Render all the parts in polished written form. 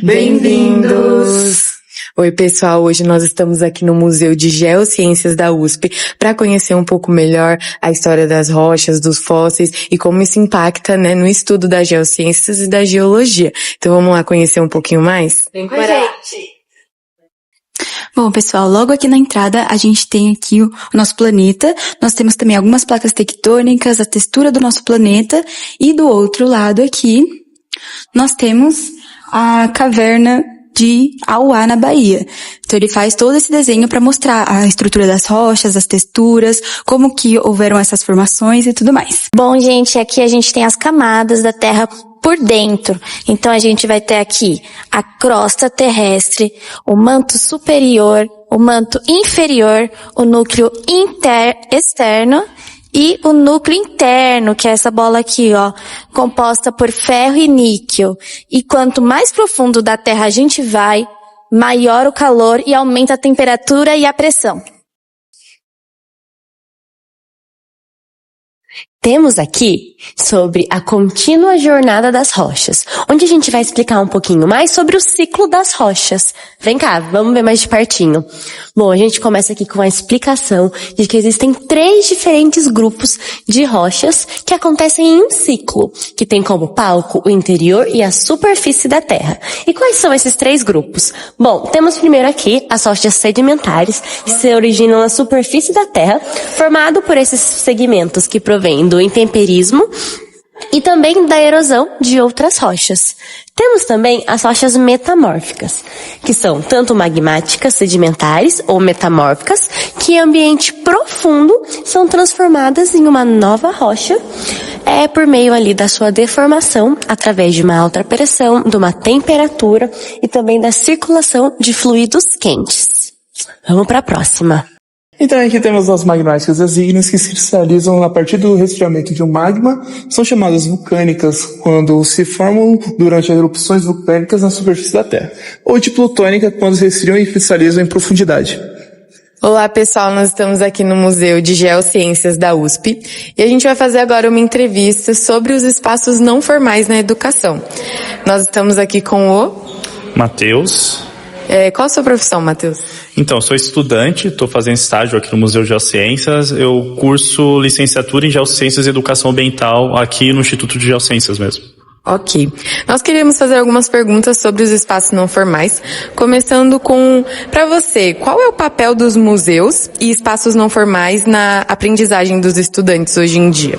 Bem-vindos! Oi, pessoal, hoje nós estamos aqui no Museu de Geociências da USP para conhecer um pouco melhor a história das rochas, dos fósseis e como isso impacta, no estudo das geociências e da geologia. Então vamos lá conhecer um pouquinho mais? Vem com a gente! Bom, pessoal, logo aqui na entrada a gente tem aqui o nosso planeta. Nós temos também algumas placas tectônicas, a textura do nosso planeta. E do outro lado aqui, nós temos a caverna de Auá, na Bahia. Então ele faz todo esse desenho para mostrar a estrutura das rochas, as texturas, como que houveram essas formações e tudo mais. Bom, gente, aqui a gente tem as camadas da Terra por dentro. Então a gente vai ter aqui a crosta terrestre, o manto superior, o manto inferior, o núcleo externo e o núcleo interno, que é essa bola aqui, composta por ferro e níquel. E quanto mais profundo da Terra a gente vai, maior o calor e aumenta a temperatura e a pressão. Temos aqui sobre a contínua jornada das rochas, onde a gente vai explicar um pouquinho mais sobre o ciclo das rochas. Vem cá, vamos ver mais de pertinho. Bom, a gente começa aqui com a explicação de que existem 3 diferentes grupos de rochas que acontecem em um ciclo, que tem como palco o interior e a superfície da Terra. E quais são esses 3 grupos? Bom, temos primeiro aqui as rochas sedimentares, que se originam na superfície da Terra, formado por esses segmentos que provêm do intemperismo e também da erosão de outras rochas. Temos também as rochas metamórficas, que são tanto magmáticas, sedimentares ou metamórficas, que em ambiente profundo são transformadas em uma nova rocha, por meio ali da sua deformação, através de uma alta pressão, de uma temperatura e também da circulação de fluidos quentes. Vamos para a próxima. Então aqui temos as magmáticas, as ígneas que se cristalizam a partir do resfriamento de um magma, são chamadas vulcânicas quando se formam durante as erupções vulcânicas na superfície da Terra, ou de plutônica quando se resfriam e cristalizam em profundidade. Olá, pessoal, nós estamos aqui no Museu de Geociências da USP e a gente vai fazer agora uma entrevista sobre os espaços não formais na educação. Nós estamos aqui com o Matheus. Qual a sua profissão, Matheus? Então, eu sou estudante, estou fazendo estágio aqui no Museu de Geociências. Eu curso licenciatura em Geociências e Educação Ambiental aqui no Instituto de Geociências mesmo. Ok. Nós queríamos fazer algumas perguntas sobre os espaços não formais, começando com, para você, qual é o papel dos museus e espaços não formais na aprendizagem dos estudantes hoje em dia?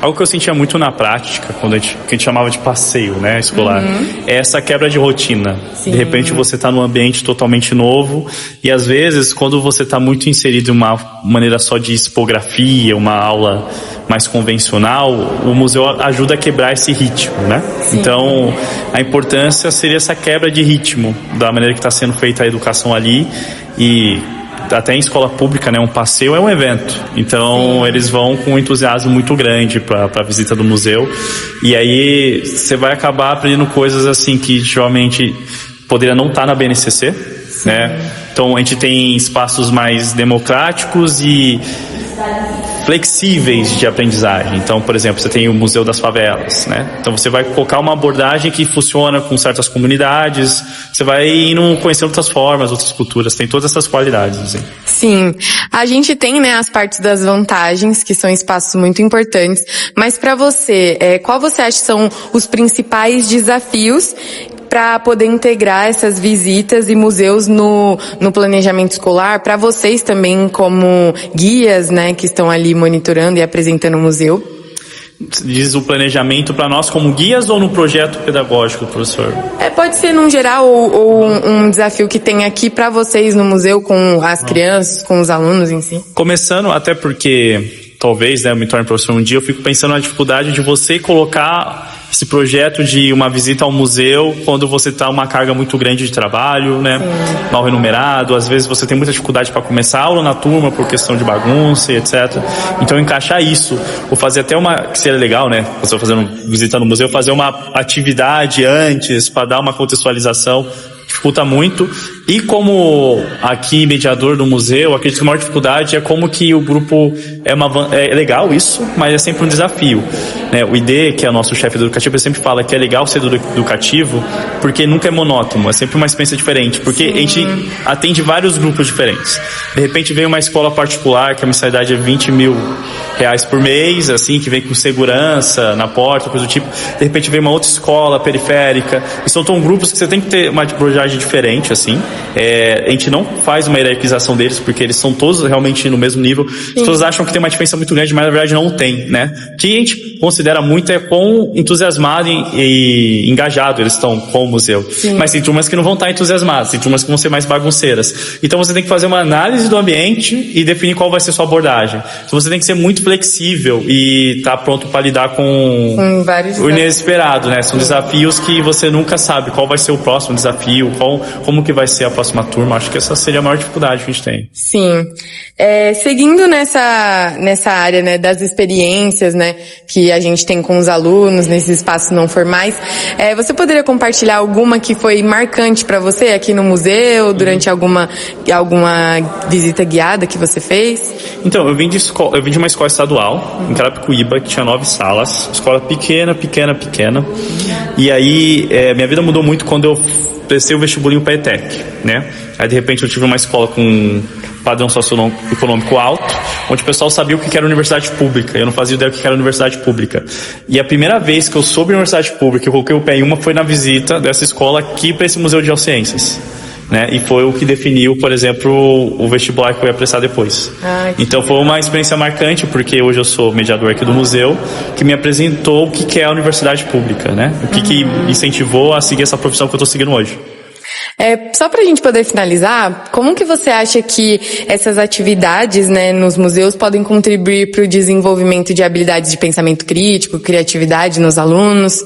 Algo que eu sentia muito na prática, que a gente chamava de passeio, escolar, é essa quebra de rotina. Sim. De repente você está num ambiente totalmente novo e às vezes quando você está muito inserido em uma maneira só de expografia, uma aula mais convencional, o museu ajuda a quebrar esse ritmo, Sim. Então, a importância seria essa quebra de ritmo, da maneira que está sendo feita a educação ali, e até em escola pública, um passeio é um evento, então Sim. Eles vão com um entusiasmo muito grande para a visita do museu, e aí você vai acabar aprendendo coisas assim que geralmente poderia não estar na BNCC, Então a gente tem espaços mais democráticos e flexíveis de aprendizagem. Então, por exemplo, você tem o Museu das Favelas, Então você vai colocar uma abordagem que funciona com certas comunidades, você vai indo conhecendo outras formas, outras culturas, tem todas essas qualidades. Assim. Sim, a gente tem, as partes das vantagens, que são espaços muito importantes, mas para você, qual você acha que são os principais desafios para poder integrar essas visitas e museus no planejamento escolar, para vocês também como guias, que estão ali monitorando e apresentando o museu? Diz o planejamento para nós como guias ou no projeto pedagógico, professor? Pode ser num geral ou um desafio que tem aqui para vocês no museu com as crianças, com os alunos em si? Começando, até porque talvez, eu me torne professor um dia, eu fico pensando na dificuldade de você colocar esse projeto de uma visita ao museu quando você está uma carga muito grande de trabalho, mal remunerado, às vezes você tem muita dificuldade para começar a aula na turma por questão de bagunça e etc. Então encaixar isso, ou fazer até que seria legal, você fazendo visita no museu, fazer uma atividade antes para dar uma contextualização, dificulta muito. E como aqui mediador do museu, acredito que a maior dificuldade é como que o grupo é legal isso, mas é sempre um desafio, né? O ID, que é o nosso chefe educativo, ele sempre fala que é legal ser educativo porque nunca é monótono, é sempre uma experiência diferente, porque a gente atende vários grupos diferentes. De repente vem uma escola particular que a mensalidade é R$20.000 por mês, assim, que vem com segurança na porta, coisa do tipo. De repente vem uma outra escola periférica. E são grupos que você tem que ter uma abordagem diferente, assim. A gente não faz uma hierarquização deles, porque eles são todos realmente no mesmo nível. As pessoas acham que tem uma diferença muito grande, mas na verdade não tem, né? O que a gente considera muito é quão entusiasmado e engajado eles estão com o museu. Sim. Mas tem turmas que não vão estar entusiasmadas, tem turmas que vão ser mais bagunceiras. Então você tem que fazer uma análise do ambiente e definir qual vai ser a sua abordagem. Então você tem que ser muito flexível e estar pronto para lidar com o inesperado, né? São desafios que você nunca sabe qual vai ser o próximo desafio, como que vai ser a próxima turma. Acho que essa seria a maior dificuldade que a gente tem. Sim. Seguindo nessa área, né, das experiências, né, que a gente tem com os alunos nesses espaços não formais, você poderia compartilhar alguma que foi marcante para você aqui no museu, durante alguma visita guiada que você fez? Então, eu vim de uma escola estadual, em Carapicuíba, que tinha 9 salas, escola pequena. E aí, minha vida mudou muito quando eu prestei o vestibulinho para a ETEC, né? Aí, de repente, eu tive uma escola com padrão socioeconômico alto, onde o pessoal sabia o que era universidade pública. Eu não fazia ideia do que era universidade pública. E a primeira vez que eu soube universidade pública, eu coloquei o pé em uma, foi na visita dessa escola aqui para esse Museu de Geociências, né? E foi o que definiu, por exemplo, o vestibular que eu ia prestar depois. Então foi uma experiência marcante, porque hoje eu sou mediador aqui do museu, que me apresentou o que é a universidade pública, né? O que me incentivou a seguir essa profissão que eu estou seguindo hoje. Só pra gente poder finalizar, como que você acha que essas atividades, né, nos museus podem contribuir para o desenvolvimento de habilidades de pensamento crítico, criatividade nos alunos?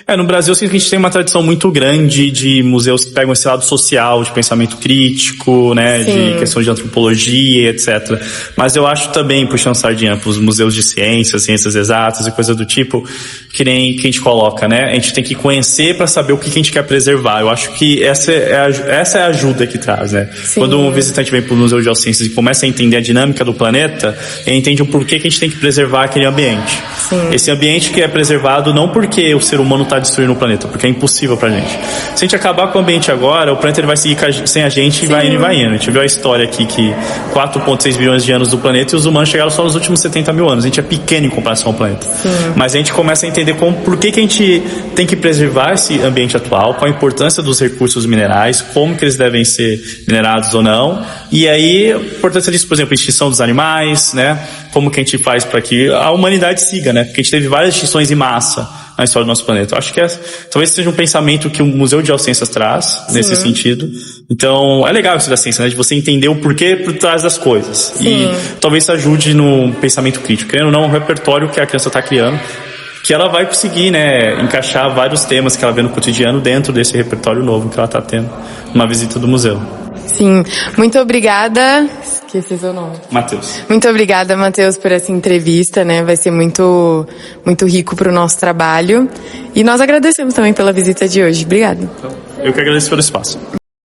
No Brasil, sim, a gente tem uma tradição muito grande de museus que pegam esse lado social, de pensamento crítico, né, de questões de antropologia, etc. Mas eu acho também, puxando sardinha para os museus de ciências exatas e coisa do tipo, que nem que a gente coloca, né? A gente tem que conhecer para saber o que a gente quer preservar. Eu acho que essa é a ajuda que traz, né? Sim. Quando um visitante vem para o Museu de Geociências e começa a entender a dinâmica do planeta, ele entende o porquê que a gente tem que preservar aquele ambiente. Sim. Esse ambiente que é preservado não porque o ser humano está destruindo o planeta, porque é impossível pra gente. Se a gente acabar com o ambiente agora, o planeta ele vai seguir sem a gente e vai indo. A gente viu a história aqui que 4,6 bilhões de anos do planeta e os humanos chegaram só nos últimos 70 mil anos. A gente é pequeno em comparação ao planeta. Sim. Mas a gente começa a entender por que a gente tem que preservar esse ambiente atual, qual a importância dos recursos minerais, como que eles devem ser minerados ou não. E aí, a importância disso, por exemplo, a extinção dos animais, né? Como que a gente faz para que a humanidade siga, né? Porque a gente teve várias extinções em massa na história do nosso planeta. Eu acho que talvez seja um pensamento que o Museu de Geociências traz, nesse sentido. Então, é legal isso da ciência, né? De você entender o porquê por trás das coisas. Sim. E talvez isso ajude no pensamento crítico. Querendo ou não, um repertório que a criança está criando, que ela vai conseguir, né, encaixar vários temas que ela vê no cotidiano dentro desse repertório novo que ela está tendo numa visita do museu. Sim, muito obrigada. Esqueci seu nome. Matheus. Muito obrigada, Matheus, por essa entrevista, né? Vai ser muito rico para o nosso trabalho. E nós agradecemos também pela visita de hoje. Obrigada. Eu que agradeço pelo espaço.